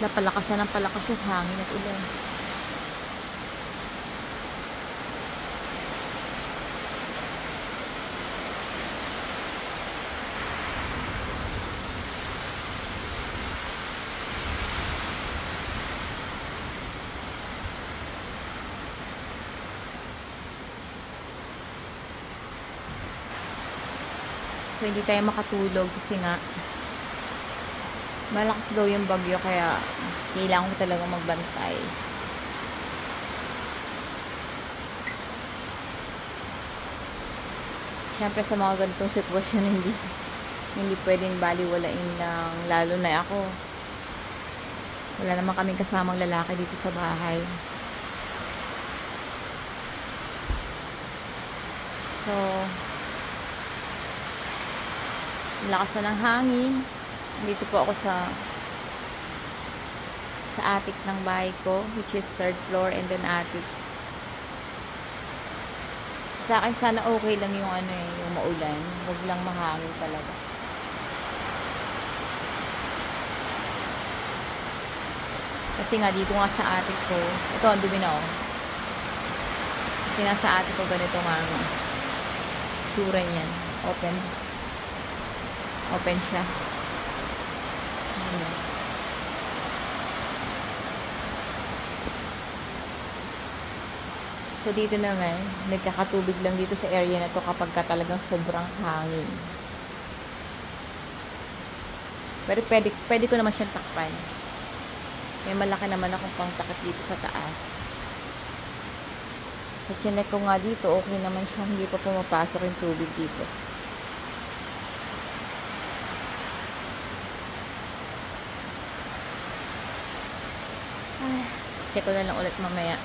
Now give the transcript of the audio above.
Napalakasan ng palakas yung hangin at ulan. So, hindi tayo makatulog kasi nga malakas daw yung bagyo kaya kailangan ko talagang magbantay. Siyempre sa mga ganitong sitwasyon hindi pwedeng baliwalain lang, lalo na ako. Wala naman kaming kasamang lalaki dito sa bahay. So, lakas na ng hangin. Dito po ako sa attic ng bahay ko, which is third floor and then attic. Sa akin sana okay lang yung yung maulan, wag lang mahangin talaga. Kasi nga dito nga sa attic ko, ito ang dumi na Kasi nasa attic ko ganito nga tsura niyan, open siya. So, dito naman, nagkakatubig lang dito sa area na to kapag talagang sobrang hangin. Pero pwede ko naman siyang takpan. May malaki naman akong pangtakip dito sa taas. Sa tiyanek ko nga dito, okay naman siya. Hindi pa pumapasok yung tubig dito. Check ko na lang ulit mamaya.